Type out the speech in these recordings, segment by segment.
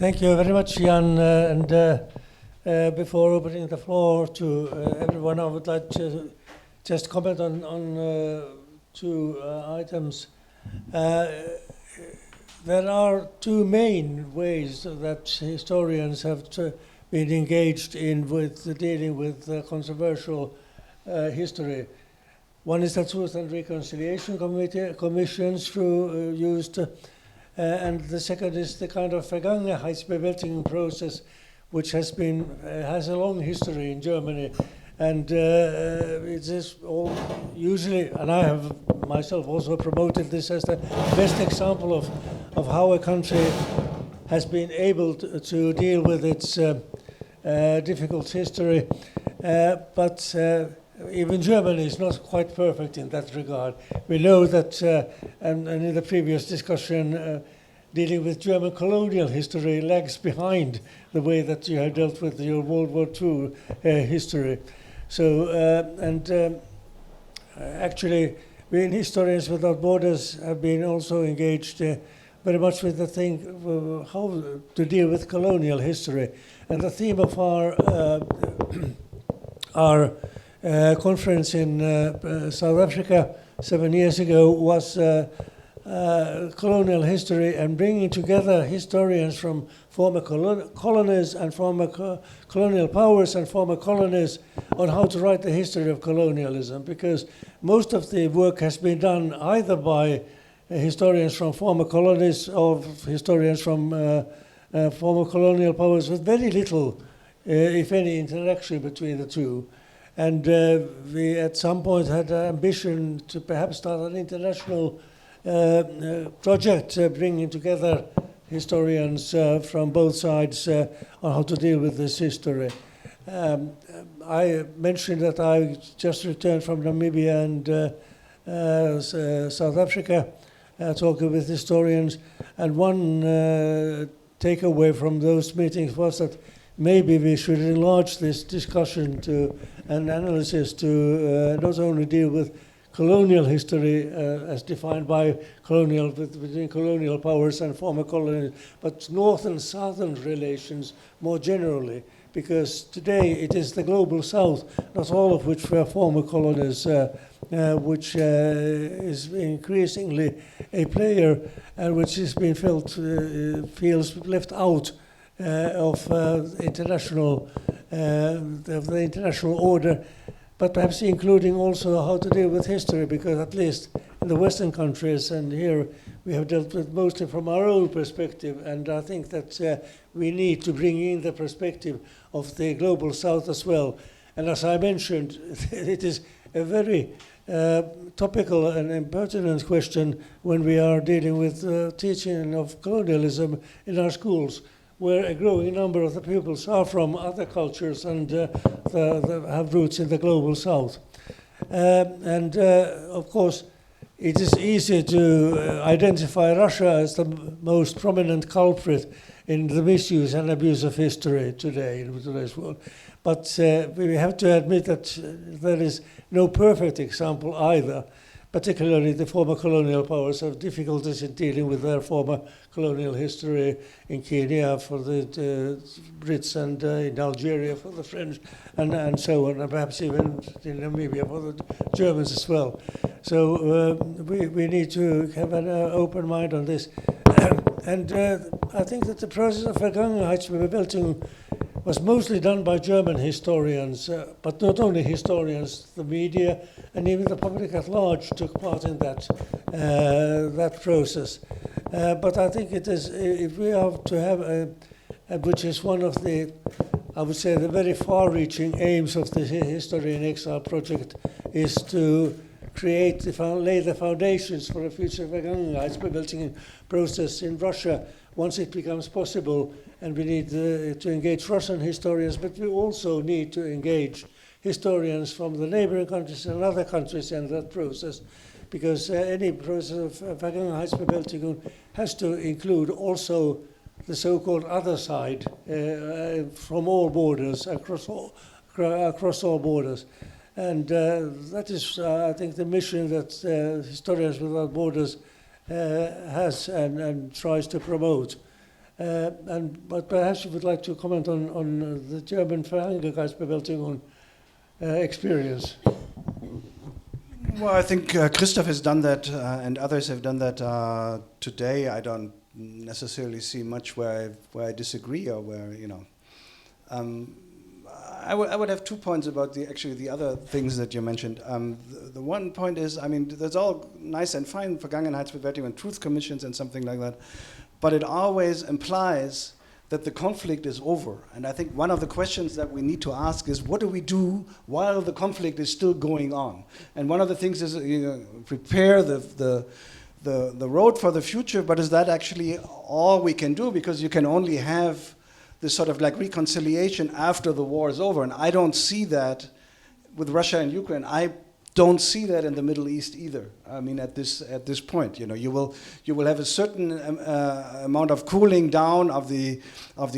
Thank you very much, Jan. Before opening the floor to everyone, I would like to just comment on two items. There are two main ways that historians have been engaged in with dealing with controversial history. One is the Truth and Reconciliation Commissions used, and the second is the kind of Vergangenheitsbewältigung process, which has a long history in Germany, and it is all usually, and I have myself also promoted this as the best example of how a country has been able to deal with its difficult history, but even Germany is not quite perfect in that regard. We know that, and in the previous discussion, dealing with German colonial history lags behind the way that you have dealt with your World War II history. So, actually, we in Historians Without Borders have been also engaged very much with the thing how to deal with colonial history. And the theme of our conference in South Africa 7 years ago was colonial history and bringing together historians from former colonies and former colonial powers and former colonies on how to write the history of colonialism, because most of the work has been done either by historians from former colonies or historians from former colonial powers with very little, if any, interaction between the two. And we at some point had an ambition to perhaps start an international project bringing together historians from both sides on how to deal with this history. I mentioned that I just returned from Namibia and South Africa talking with historians, and one takeaway from those meetings was that maybe we should enlarge this discussion to an analysis to not only deal with colonial history as defined by between colonial powers and former colonies, but north and southern relations more generally, because today it is the global south, not all of which were former colonies, which is increasingly a player and which has been feels left out of the international order, but perhaps including also how to deal with history, because at least in the Western countries, and here we have dealt with mostly from our own perspective, and I think that we need to bring in the perspective of the global south as well. And as I mentioned, it is a very topical and pertinent question when we are dealing with teaching of colonialism in our schools, where a growing number of the pupils are from other cultures and have roots in the global south. Of course, it is easy to identify Russia as the most prominent culprit in the misuse and abuse of history today in today's world. But we have to admit that there is no perfect example either. Particularly the former colonial powers have difficulties in dealing with their former colonial history in Kenya for the Brits and in Algeria for the French and so on, and perhaps even in Namibia for the Germans as well. So we need to have an open mind on this. And I think that the process of Vergangenheitsbewältigung was mostly done by German historians, but not only historians, the media and even the public at large took part in that process. But I think it is, if we have to have which is one of the, I would say, the very far-reaching aims of the History in Exile project, is to lay the foundations for a future Vergangenheitsbewältigung process in Russia once it becomes possible. And we need to engage Russian historians, but we also need to engage historians from the neighboring countries and other countries in that process, because any process of Vergangenheitsbewältigung has to include also the so-called other side from all borders, across all borders. And that is, I think, the mission that Historians Without Borders has and tries to promote. But perhaps you would like to comment on the German Verhandelungsbewältigung experience. Well, I think Christoph has done that, and others have done that today. I don't necessarily see much where I disagree or where, you know. I would have 2 points about the other things that you mentioned. The one point is, I mean, that's all nice and fine, Vergangenheitsbewältigung and truth commissions and something like that, but it always implies that the conflict is over. And I think one of the questions that we need to ask is, what do we do while the conflict is still going on? And one of the things is, prepare the road for the future, but is that actually all we can do? Because you can only have this sort of like reconciliation after the war is over. And I don't see that with Russia and Ukraine. I don't see that in the Middle East either. I mean, at this point, you know, you will have a certain amount of cooling down of the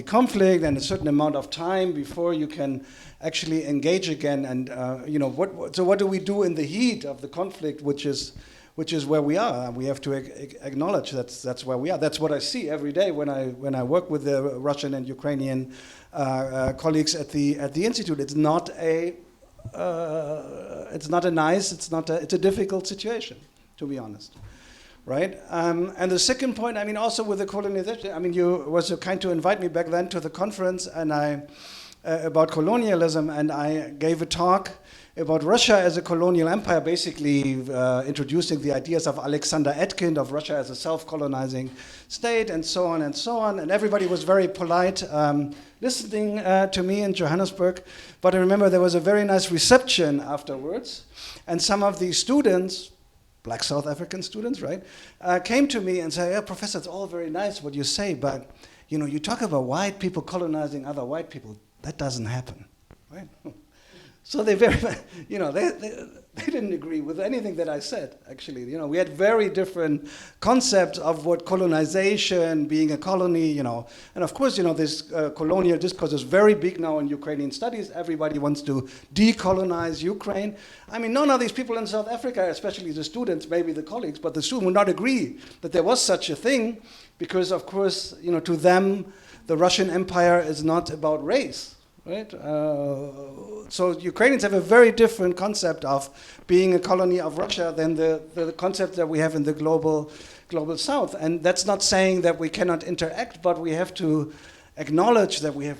conflict and a certain amount of time before you can actually engage again. And you know, what do we do in the heat of the conflict, which is where we are? We have to acknowledge that's where we are. That's what I see every day when I work with the Russian and Ukrainian colleagues at the institute. It's not a difficult situation, to be honest, right? And the second point, I mean, also with the colonization, I mean, you were so kind to invite me back then to the conference, and about colonialism, and I gave a talk about Russia as a colonial empire, basically introducing the ideas of Alexander Etkind of Russia as a self-colonizing state, and so on and so on. And everybody was very polite listening to me in Johannesburg. But I remember there was a very nice reception afterwards. And some of the students, black South African students, right, came to me and said, yeah, Professor, it's all very nice what you say, but you know, you talk about white people colonizing other white people. That doesn't happen, right? So they very, you know, they didn't agree with anything that I said, actually. You know, we had very different concepts of what colonization, being a colony, you know. And of course, you know, this colonial discourse is very big now in Ukrainian studies. Everybody wants to decolonize Ukraine. I mean, none of these people in South Africa, especially the students, maybe the colleagues, but the students would not agree that there was such a thing because, of course, you know, to them, the Russian Empire is not about race. Right? So Ukrainians have a very different concept of being a colony of Russia than the concept that we have in the global South. And that's not saying that we cannot interact, but we have to acknowledge that we have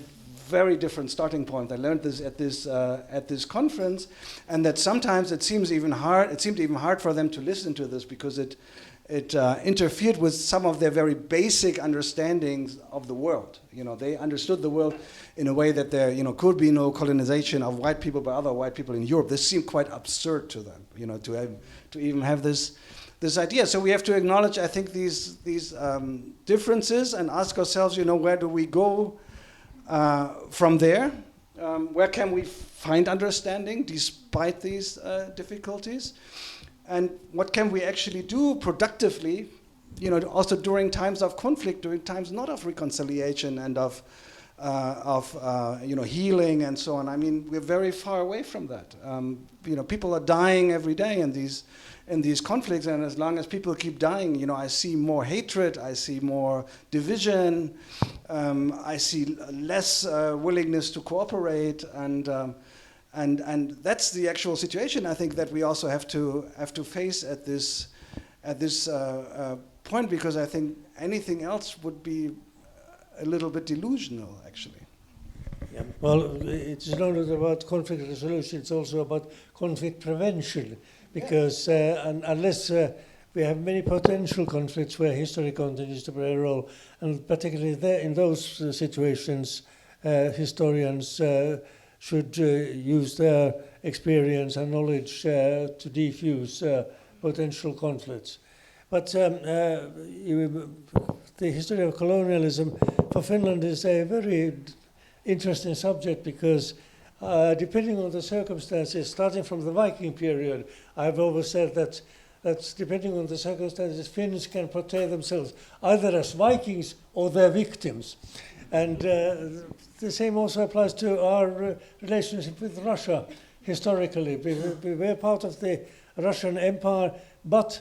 very different starting points. I learned this at this conference, and that sometimes it seemed even hard for them to listen to this because it interfered with some of their very basic understandings of the world. You know, they understood the world in a way that there, you know, could be no colonization of white people by other white people in Europe. This seemed quite absurd to them, you know, to even have this idea. So we have to acknowledge, I think, these differences and ask ourselves, you know, where do we go from there? Where can we find understanding despite these difficulties? And what can we actually do productively, you know, also during times of conflict, during times not of reconciliation and of you know, healing and so on. I mean, we're very far away from that. You know, people are dying every day in these conflicts, and as long as people keep dying, you know, I see more hatred, I see more division, I see less willingness to cooperate, and that's the actual situation, I think, that we also have to face at this point, because I think anything else would be a little bit delusional, actually. Yeah. Well, it's not only about conflict resolution, it's also about conflict prevention, because unless we have many potential conflicts where history continues to play a role, and particularly there, in those situations, historians should use their experience and knowledge to defuse potential conflicts. But the history of colonialism for Finland is a very interesting subject, because depending on the circumstances, starting from the Viking period, I've always said that depending on the circumstances, Finns can portray themselves either as Vikings or their victims. And the same also applies to our relationship with Russia historically. We were part of the Russian Empire, but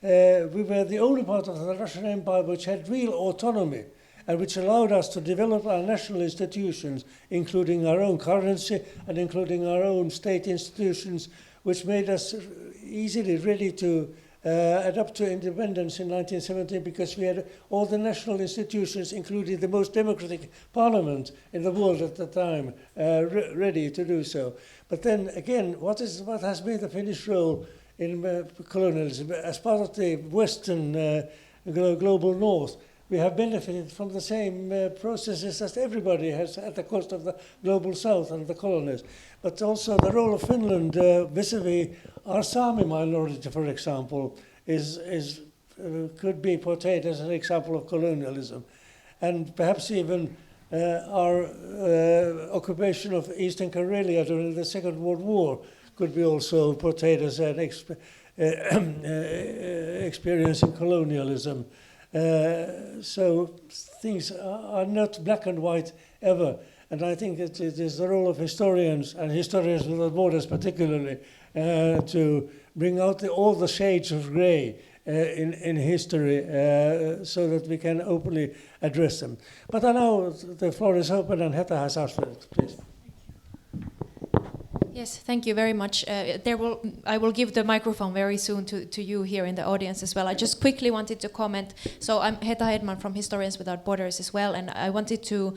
we were the only part of the Russian Empire which had real autonomy. and which allowed us to develop our national institutions, including our own currency and including our own state institutions, which made us easily ready to adapt to independence in 1970, because we had all the national institutions, including the most democratic parliament in the world at the time, ready to do so. But then again, what has been the Finnish role in colonialism? As part of the Western global North, we have benefited from the same processes as everybody has at the cost of the global South and the colonies. But also the role of Finland vis-a-vis our Sami minority, for example, could be portrayed as an example of colonialism. And perhaps even our occupation of Eastern Karelia during the Second World War could be also portrayed as an experience in colonialism. So things are not black and white ever. And I think it is the role of historians, and historians without borders particularly, to bring out all the shades of grey in history so that we can openly address them. But I know the floor is open, and Heta has asked for it, please. Yes, thank you very much. I will give the microphone very soon to you here in the audience as well. I just quickly wanted to comment. So I'm Heta Hedman from Historians Without Borders as well, and I wanted to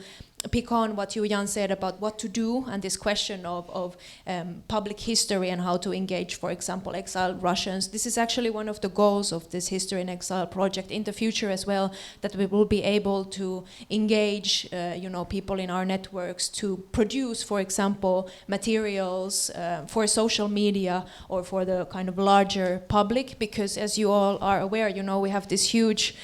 pick on what you, Jan, said about what to do and this question of public history and how to engage, for example, exiled Russians. This is actually one of the goals of this History in Exile project in the future as well, that we will be able to engage people in our networks to produce, for example, materials for social media or for the kind of larger public, because as you all are aware, we have this huge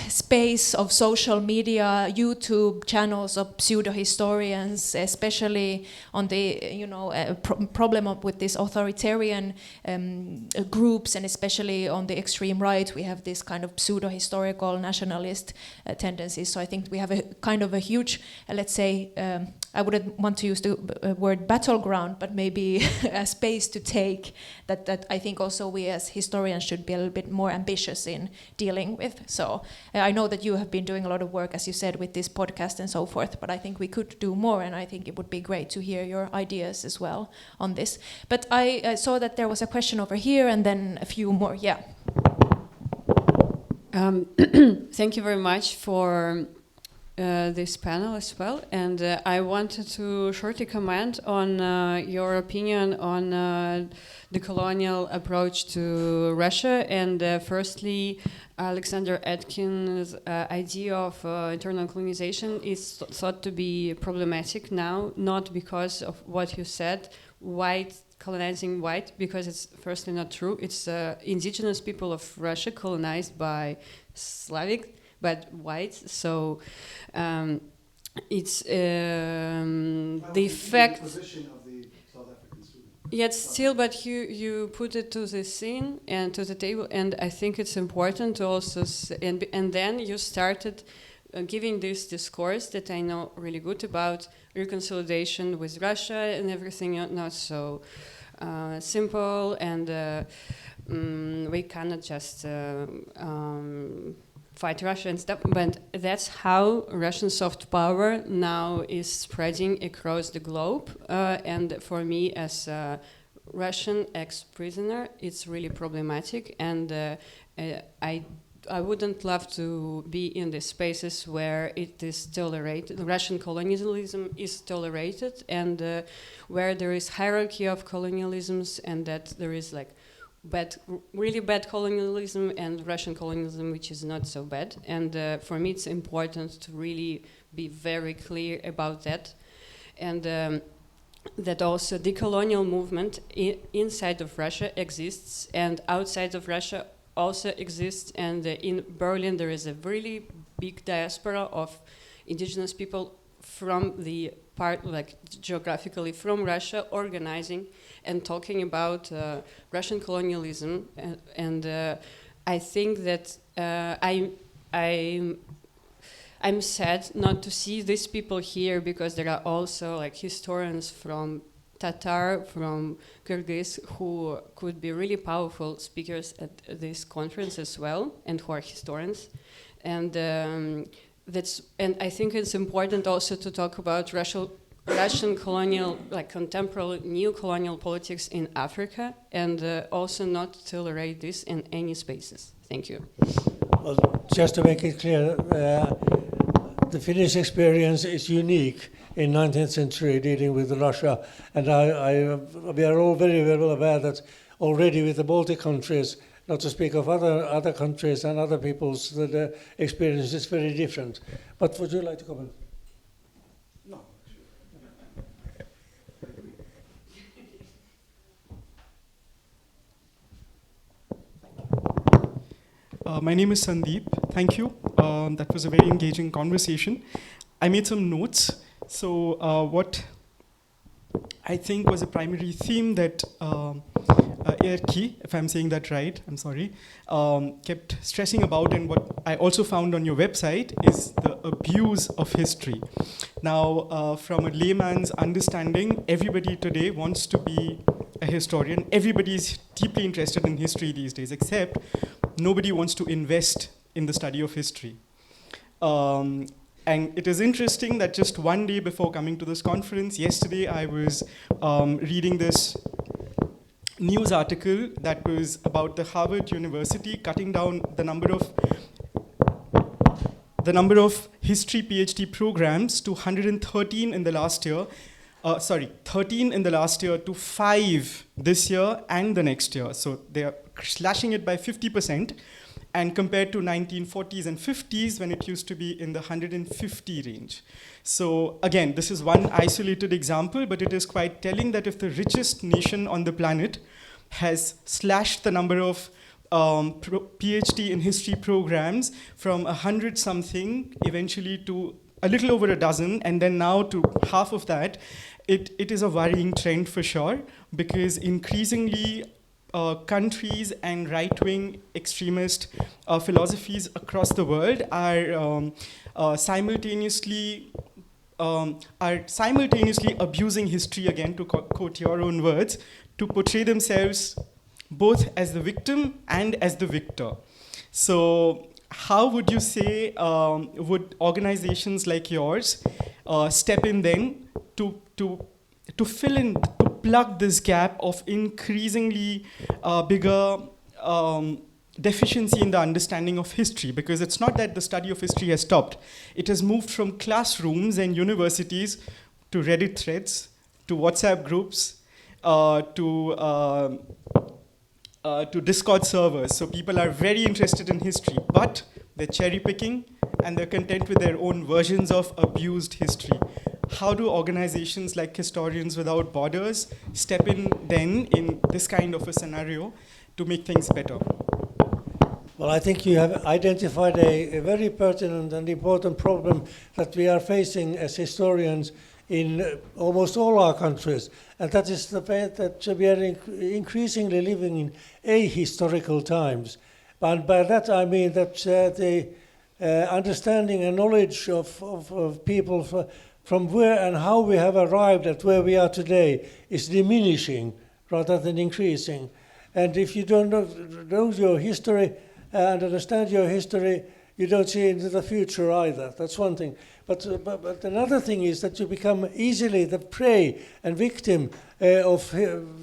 space of social media, YouTube channels of pseudo-historians, especially on the, problem with this authoritarian groups, and especially on the extreme right, we have this kind of pseudo-historical nationalist tendencies. So I think we have a kind of a huge, let's say, I wouldn't want to use the word battleground, but maybe a space to take that I think also we as historians should be a little bit more ambitious in dealing with. So I know that you have been doing a lot of work, as you said, with this podcast and so forth, but I think we could do more, and I think it would be great to hear your ideas as well on this. But I saw that there was a question over here and then a few more. Yeah. Thank you very much for this panel as well, and I wanted to shortly comment on your opinion on the colonial approach to Russia, and firstly, Alexander Atkins' idea of internal colonization is thought to be problematic now, not because of what you said, white colonizing white, because it's firstly not true. It's indigenous people of Russia colonized by Slavic, but white. So it's the fact. Position of the South African student. Yet still, but you put it to the scene and to the table, and I think it's important to also. And then you started giving this discourse that I know really good about reconciliation with Russia and everything not so simple, and we cannot just fight Russia and stuff. But that's how Russian soft power now is spreading across the globe. And for me, as a Russian ex-prisoner, it's really problematic. And I wouldn't love to be in the spaces where it is tolerated, Russian colonialism is tolerated, and where there is hierarchy of colonialisms, and that there is like really bad colonialism and Russian colonialism, which is not so bad. And for me, it's important to really be very clear about that. And that also the colonial movement inside of Russia exists, and outside of Russia also exists, and in Berlin there is a really big diaspora of indigenous people from the part, like geographically from Russia, organizing and talking about Russian colonialism, and I think that I'm sad not to see these people here, because there are also like historians from Tatar, from Kyrgyz, who could be really powerful speakers at this conference as well, and who are historians. and and I think it's important also to talk about Russian colonial, like contemporary new colonial politics in Africa, and also not tolerate this in any spaces. Thank you. Well, just to make it clear, the Finnish experience is unique in 19th century dealing with Russia, and we are all very well aware that already with the Baltic countries, not to speak of other countries and other peoples, the experience is very different. But would you like to comment? No. My name is Sandeep. Thank you. That was a very engaging conversation. I made some notes. So what I think was a primary theme that Erkki, if I'm saying that right, I'm sorry, kept stressing about, and what I also found on your website is the abuse of history. Now, from a layman's understanding, everybody today wants to be a historian. Everybody is deeply interested in history these days, except nobody wants to invest in the study of history. And it is interesting that just one day before coming to this conference, yesterday I was reading this news article that was about the Harvard University cutting down the number of history PhD programs to 113 in the last year. 13 in the last year to 5 this year and the next year. So they are slashing it by 50%. And compared to 1940s and 50s, when it used to be in the 150 range. So again, this is one isolated example, but it is quite telling that if the richest nation on the planet has slashed the number of PhD in history programs from 100-something eventually to a little over a dozen, and then now to half of that, it is a worrying trend for sure, because increasingly countries and right-wing extremist philosophies across the world are simultaneously abusing history, again, to quote your own words, to portray themselves both as the victim and as the victor. So how would you say would organizations like yours step in then to fill in, to plug this gap of increasingly bigger deficiency in the understanding of history? Because it's not that the study of history has stopped. It has moved from classrooms and universities to Reddit threads, to WhatsApp groups, to Discord servers. So people are very interested in history, but they're cherry picking and they're content with their own versions of abused history. How do organizations like Historians Without Borders step in then in this kind of a scenario to make things better? Well, I think you have identified a very pertinent and important problem that we are facing as historians in almost all our countries, and that is the fact that we are increasingly living in ahistorical times. And by that I mean that the understanding and knowledge of people from where and how we have arrived at where we are today is diminishing rather than increasing. And if you don't know your history and understand your history, you don't see into the future either. That's one thing. But another thing is that you become easily the prey and victim of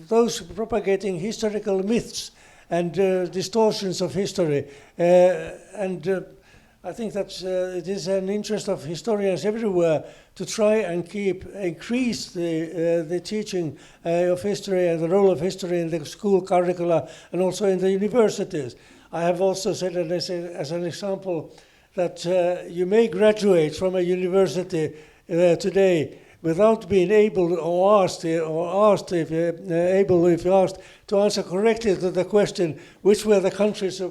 those propagating historical myths and distortions of history. I think that it is an interest of historians everywhere to try and increase the teaching of history and the role of history in the school curricula and also in the universities. I have also said as an example that you may graduate from a university today without being able or asked if you're asked to answer correctly to the question which were the countries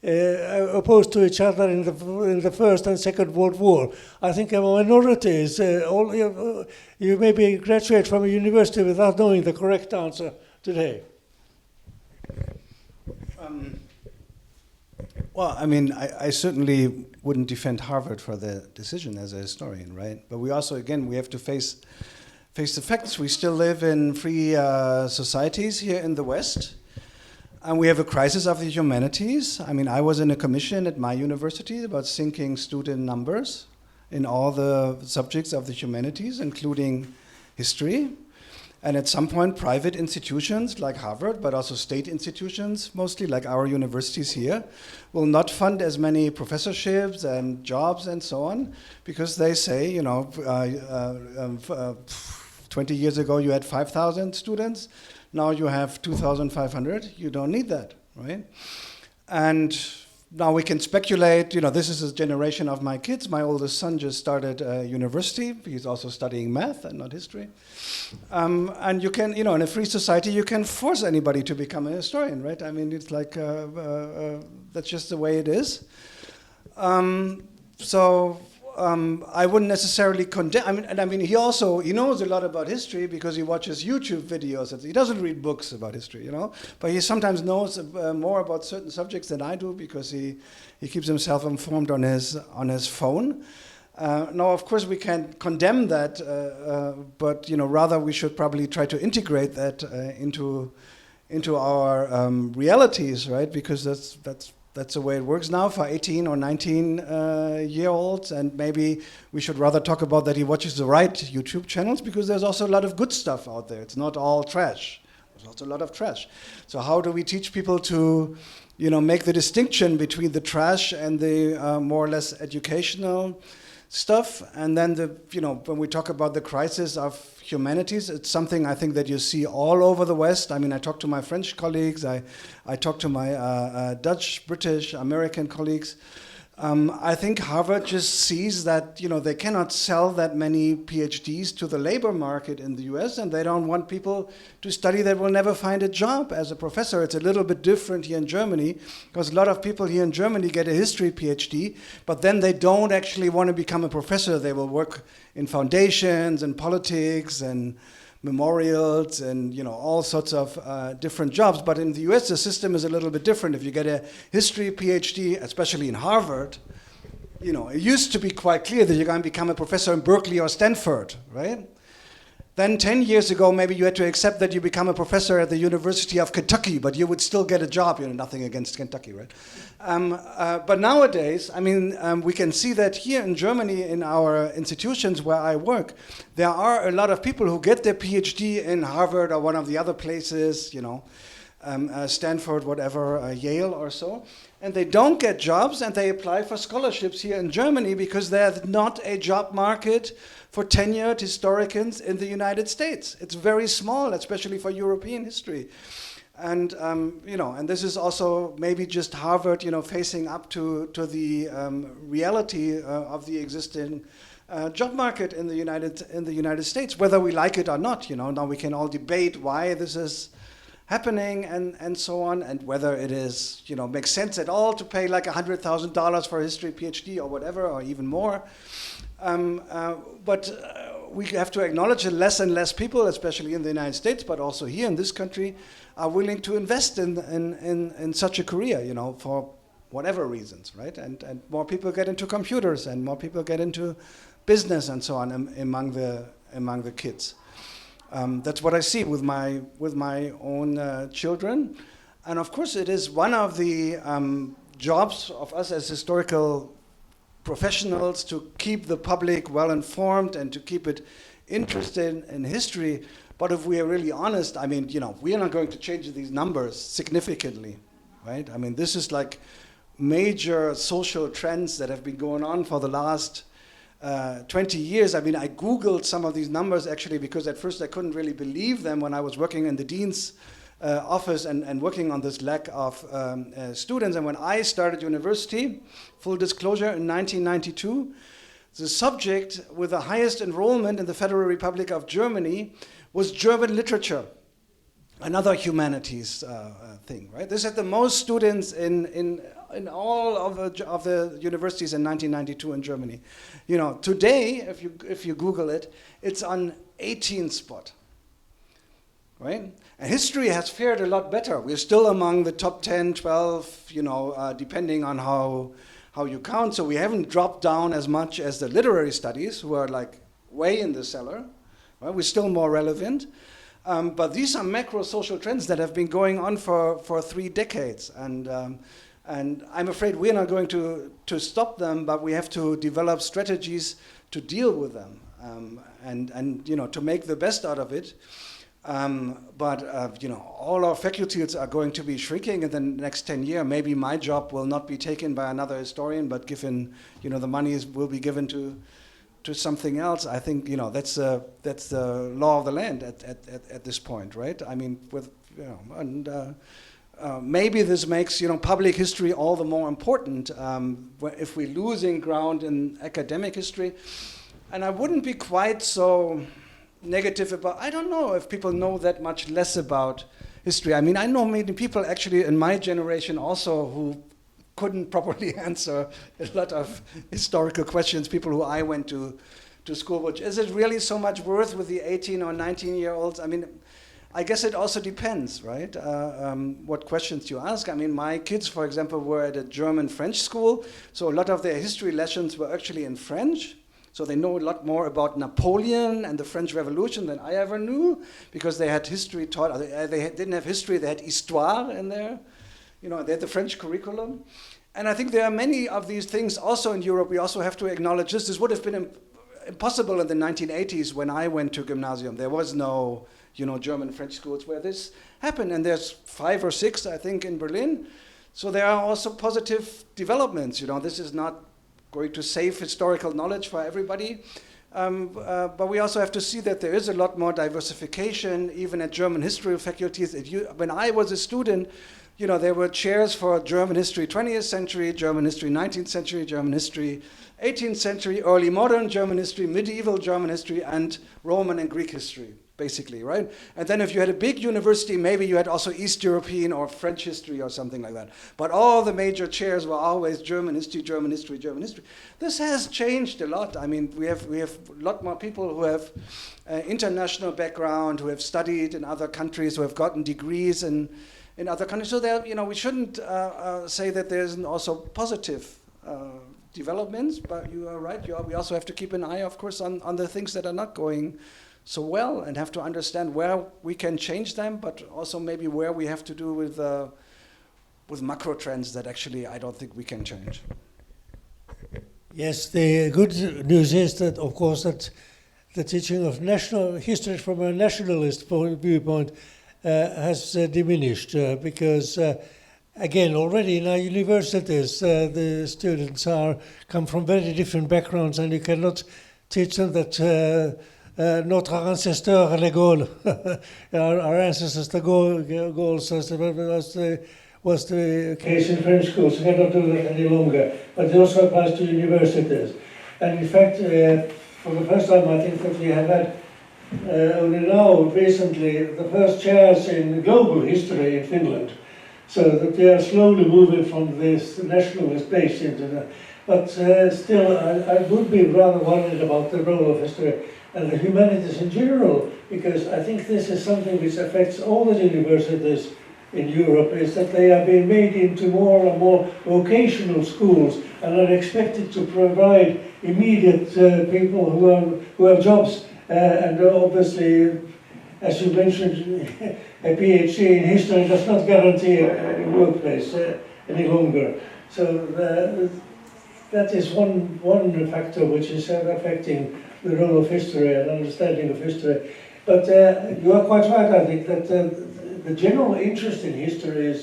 opposed to each other in the First and Second World War. I think a minority is you maybe graduate from a university without knowing the correct answer today. Well, I mean, I certainly wouldn't defend Harvard for the decision as a historian, right? But we also, again, we have to face the facts. We still live in free societies here in the West. And we have a crisis of the humanities. I mean, I was in a commission at my university about sinking student numbers in all the subjects of the humanities, including history. And at some point, private institutions like Harvard, but also state institutions, mostly like our universities here, will not fund as many professorships and jobs and so on, because they say, 20 years ago you had 5,000 students, now you have 2,500, you don't need that, right? And now we can speculate, this is a generation of my kids. My oldest son just started university. He's also studying math and not history. And you can, in a free society, you can force anybody to become a historian, right? I mean, it's like, that's just the way it is. I wouldn't necessarily condemn, he knows a lot about history because he watches YouTube videos. He doesn't read books about history, but he sometimes knows more about certain subjects than I do because he keeps himself informed on his phone. Now, of course, we can't condemn that, but rather we should probably try to integrate that into our realities, right? Because that's the way it works now for 18 or 19-year-olds, and maybe we should rather talk about that he watches the right YouTube channels, because there's also a lot of good stuff out there. It's not all trash. There's also a lot of trash. So how do we teach people to, make the distinction between the trash and the more or less educational stuff? And then when we talk about the crisis of humanities, it's something I think that you see all over the West. I mean, I talk to my French colleagues, I talk to my Dutch, British, American colleagues. I think Harvard just sees that, they cannot sell that many PhDs to the labor market in the US, and they don't want people to study that will never find a job as a professor. It's a little bit different here in Germany, because a lot of people here in Germany get a history PhD, but then they don't actually want to become a professor. They will work in foundations and politics and memorials and all sorts of different jobs. But in the US, the system is a little bit different. If you get a history PhD, especially in Harvard, it used to be quite clear that you're going to become a professor in Berkeley or Stanford, right? Then 10 years ago, maybe you had to accept that you become a professor at the University of Kentucky, but you would still get a job. Nothing against Kentucky, right? But nowadays, we can see that here in Germany, in our institutions where I work, there are a lot of people who get their PhD in Harvard or one of the other places, Stanford, whatever, Yale or so, and they don't get jobs, and they apply for scholarships here in Germany because there's not a job market for tenured historians in the United States. It's very small, especially for European history. And and this is also maybe just Harvard, facing up to the reality of the existing job market in the United States, whether we like it or not. Now we can all debate why this is happening and so on, and whether it is makes sense at all to pay like $100,000 for a history PhD or whatever, or even more. But we have to acknowledge that less and less people, especially in the United States, but also here in this country, are willing to invest in such a career, for whatever reasons, right? And more people get into computers, and more people get into business and so on among the kids. That's what I see with my own children, and of course it is one of the jobs of us as historical professionals to keep the public well informed and to keep it interested in history. But if we are really honest, we are not going to change these numbers significantly, right? This is like major social trends that have been going on for the last 20 years. I Googled some of these numbers actually, because at first I couldn't really believe them when I was working in the dean's office and working on this lack of students. And when I started university, full disclosure, in 1992, the subject with the highest enrollment in the Federal Republic of Germany was German literature, another humanities thing, right? This had the most students in all of the universities in 1992 in Germany. Today, if you Google it, it's on 18th spot, right? And history has fared a lot better. We're still among the top 10, 12, depending on how you count. So we haven't dropped down as much as the literary studies, who are like way in the cellar. Right? We're still more relevant. But these are macro social trends that have been going on for 3 decades. And I'm afraid we're not going to stop them, but we have to develop strategies to deal with them and to make the best out of it. But all our faculties are going to be shrinking in the next 10 years. Maybe my job will not be taken by another historian, but given, the money will be given to something else. I think, that's the law of the land at this point, right? I mean, maybe this makes, public history all the more important if we're losing ground in academic history. And I wouldn't be quite so negative about, I don't know if people know that much less about history. I mean, I know many people actually in my generation also who couldn't properly answer a lot of historical questions, people who I went to school with. Is it really so much worth with the 18 or 19-year-olds? I mean, I guess it also depends, right? What questions you ask. I mean, my kids, for example, were at a German-French school, so a lot of their history lessons were actually in French. So they know a lot more about Napoleon and the French Revolution than I ever knew, because they had history taught. They didn't have history; they had histoire in there. They had the French curriculum. And I think there are many of these things also in Europe. We also have to acknowledge this. This would have been impossible in the 1980s when I went to gymnasium. There was no, German-French schools where this happened. And there's 5 or 6, I think, in Berlin. So there are also positive developments. This is not going to save historical knowledge for everybody. But we also have to see that there is a lot more diversification, even at German history faculties. When I was a student, there were chairs for German history 20th century, German history 19th century, German history 18th century, early modern German history, medieval German history, and Roman and Greek history, basically, right? And then if you had a big university, maybe you had also East European or French history or something like that. But all the major chairs were always German history, German history, German history. This has changed a lot. I mean, we have a lot more people who have international background, who have studied in other countries, who have gotten degrees in other countries. So there, we shouldn't say that there isn't also positive developments, but you are right. We also have to keep an eye, of course, on the things that are not going so well, and have to understand where we can change them, but also maybe where we have to do with macro trends that actually I don't think we can change. Yes, the good news is that, of course, that the teaching of national history from a nationalist viewpoint has diminished because, again, already in our universities, the students come from very different backgrounds, and you cannot teach them that notre ancestor les Gauls, our ancestors, the Gauls, was the case in French schools. You cannot do that any longer, but it also applies to universities. And in fact, for the first time, I think that we have had only now, recently, the first chairs in global history in Finland. So that we are slowly moving from this nationalist base into that. But still, I would be rather worried about the role of history and the humanities in general, because I think this is something which affects all the universities in Europe, is that they are being made into more and more vocational schools and are expected to provide immediate people who have jobs. And obviously, as you mentioned, a PhD in history does not guarantee a workplace any longer. So that is one factor which is affecting the role of history and understanding of history. But you are quite right, I think, that the general interest in history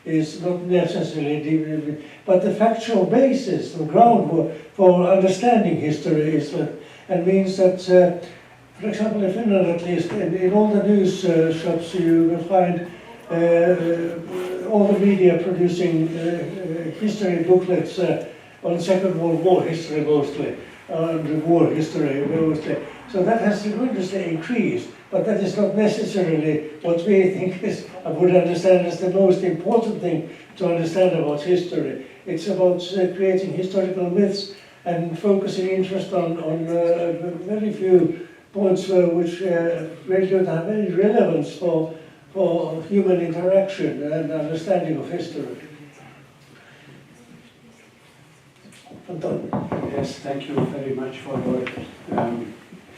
is not necessarily, but the factual basis, the groundwork for understanding history is, and means that, for example, in Finland at least, in all the news shops you will find all the media producing history booklets on Second World War history mostly, and war history mostly. So that has tremendously increased, but that is not necessarily what we think is, I would understand as the most important thing to understand about history. It's about creating historical myths and focusing interest on very few points which really don't have any relevance for human interaction and understanding of history. Yes, thank you very much for your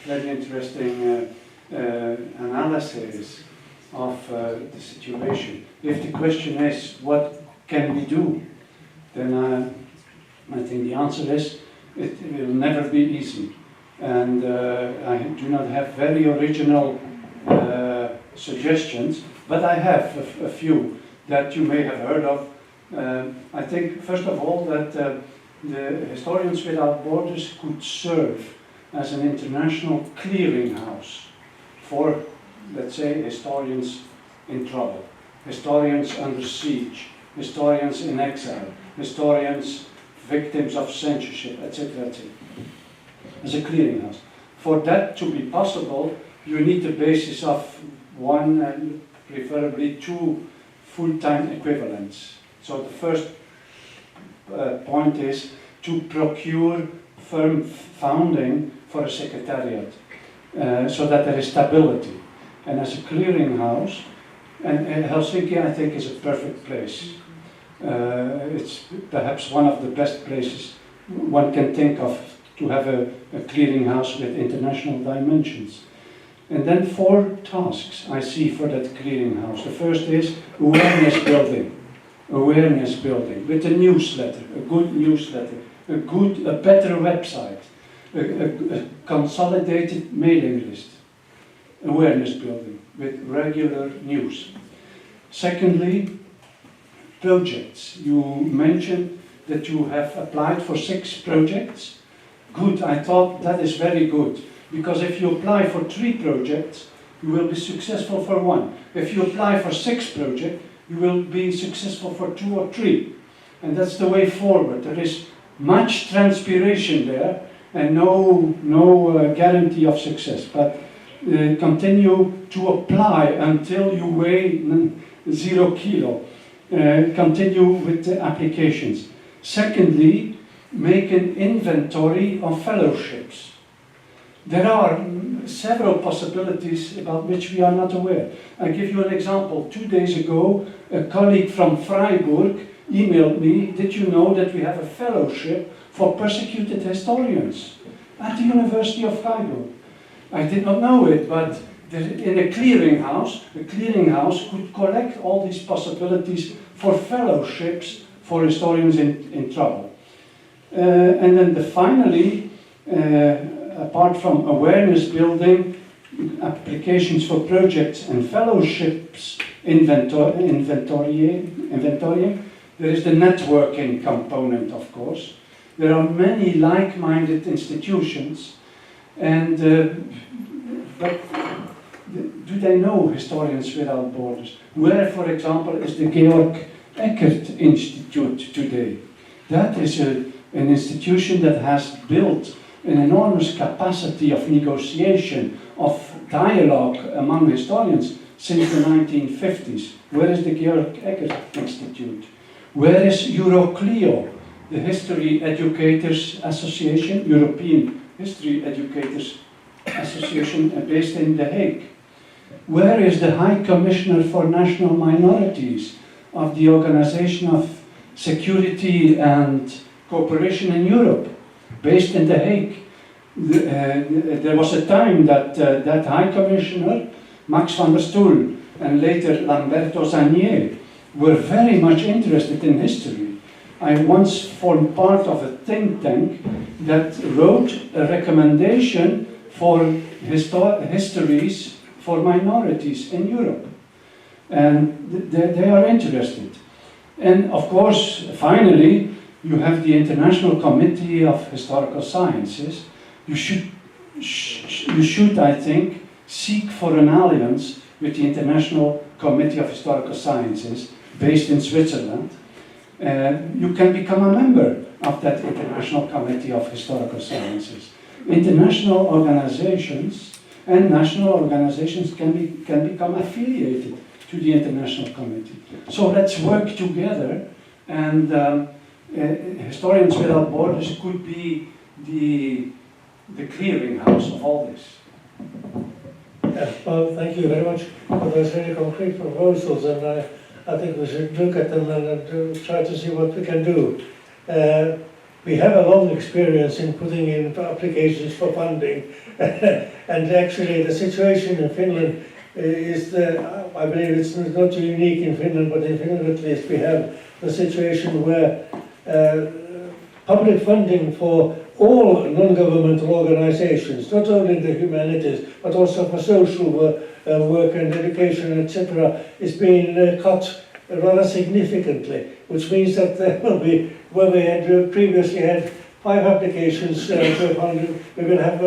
very interesting analysis of the situation. If the question is, what can we do? Then I think the answer is, it will never be easy. And I do not have very original suggestions, but I have a few that you may have heard of. I think, first of all, that the Historians Without Borders could serve as an international clearinghouse for, let's say, historians in trouble, historians under siege, historians in exile, historians victims of censorship, etc., etc. As a clearinghouse. For that to be possible, you need the basis of one and preferably two full-time equivalents. So the first point is to procure firm founding for a secretariat so that there is stability. And as a clearinghouse, and Helsinki, I think, is a perfect place. It's perhaps one of the best places one can think of to have a clearinghouse with international dimensions. And then 4 tasks I see for that clearinghouse. The first is awareness building. Awareness building with a newsletter, a good newsletter, a better website, a consolidated mailing list. Awareness building with regular news. Secondly, projects. You mentioned that you have applied for 6 projects. Good, I thought that is very good. Because if you apply for 3 projects, you will be successful for 1. If you apply for 6 projects, you will be successful for 2 or 3. And that's the way forward. There is much transpiration there and no guarantee of success. But continue to apply until you weigh 0 kilo. Continue with the applications. Secondly, make an inventory of fellowships. There are several possibilities about which we are not aware. I give you an example. 2 days ago, a colleague from Freiburg emailed me, did you know that we have a fellowship for persecuted historians at the University of Freiburg? I did not know it, but in a clearinghouse could collect all these possibilities for fellowships for historians in trouble. And then finally, apart from awareness building, applications for projects and fellowships inventorying, there is the networking component, of course. There are many like-minded institutions, and but do they know Historians Without Borders? Where, for example, is the Georg Eckert Institute today? That is an institution that has built an enormous capacity of negotiation, of dialogue among historians since the 1950s. Where is the Georg Eckert Institute? Where is Euroclio, the History Educators Association, European History Educators Association based in The Hague? Where is the High Commissioner for National Minorities of the Organization of Security and Cooperation in Europe, based in The Hague? There was a time that that High Commissioner, Max van der Stoel, and later Lamberto Zanier, were very much interested in history. I once formed part of a think tank that wrote a recommendation for histories for minorities in Europe. And they are interested. And of course, finally, you have the International Committee of Historical Sciences. You should, I think, seek for an alliance with the International Committee of Historical Sciences, based in Switzerland. You can become a member of that International Committee of Historical Sciences. International organizations and national organizations can become affiliated to the International Committee. So let's work together, and Historians Without Borders could be the clearinghouse of all this. Yeah, well, thank you very much for those very concrete proposals, and I think we should look at them and try to see what we can do. we have a long experience in putting in applications for funding. And actually the situation in Finland is, I believe it's not unique in Finland, but in Finland at least we have the situation where public funding for all non-governmental organizations, not only the humanities, but also for social work and education, etc., is being cut rather significantly, which means that there will be, where we had previously had 5 applications per funding, we will have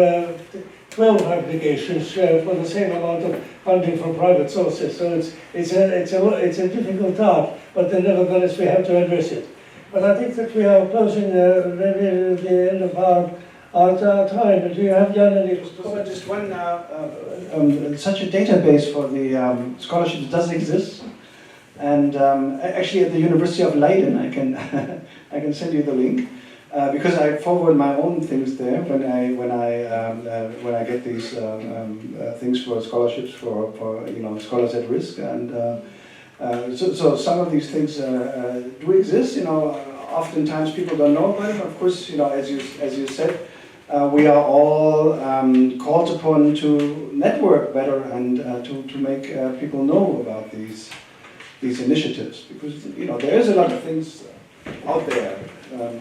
12 applications for the same amount of funding from private sources. So it's a difficult task, but nevertheless we have to address it. But I think that we are closing the end of our time. Do you have, Jan, any comment? Just one, such a database for the scholarships does exist. And actually at the University of Leiden, I can I can send you the link because I forward my own things there when I get these things for scholarships for scholars at risk, and so some of these things do exist. Oftentimes people don't know about it. Of course, as you said, we are all called upon to network better and to make people know about these initiatives, because there is a lot of things out there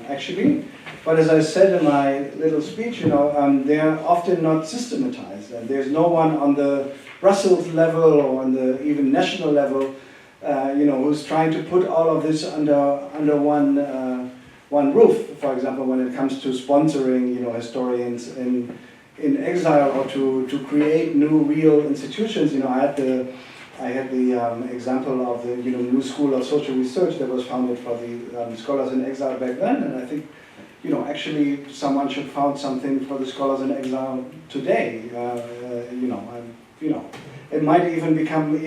actually, but as I said in my little speech, they are often not systematized, and there's no one on the Brussels level or on the even national level who's trying to put all of this under one roof. For example, when it comes to sponsoring historians in exile, or to create new real institutions. I had the example of the new school of social research that was founded for the scholars in exile back then, and I think actually someone should found something for the scholars in exile today. It might even become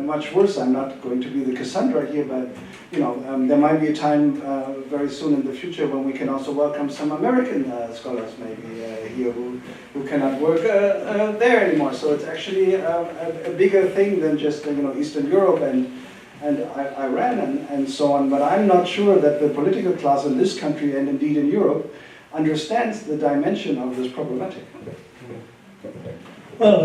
much worse. I'm not going to be the Cassandra here, but there might be a time very soon in the future when we can also welcome some American scholars maybe here who cannot work there anymore. So it's actually a bigger thing than just Eastern Europe and Iran and so on. But I'm not sure that the political class in this country and indeed in Europe understands the dimension of this problematic. Well,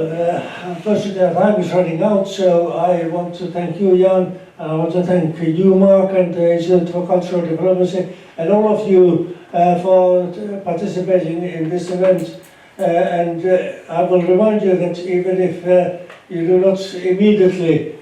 unfortunately our time is running out, so I want to thank you, Jan, and I want to thank you, Mark, and the Institute for Cultural Diplomacy, and all of you for participating in this event. And I will remind you that even if you do not immediately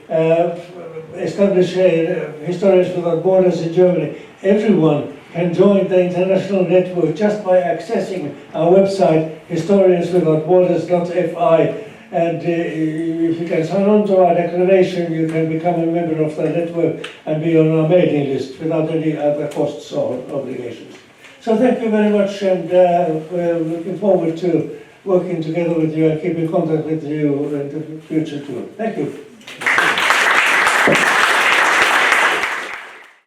establish Historians Without Borders in Germany, everyone can join the international network just by accessing our website, historianswithoutborders.fi. And if you can sign on to our declaration, you can become a member of the network and be on our mailing list without any other costs or obligations. So thank you very much, and we're looking forward to working together with you and keeping contact with you in the future too. Thank you.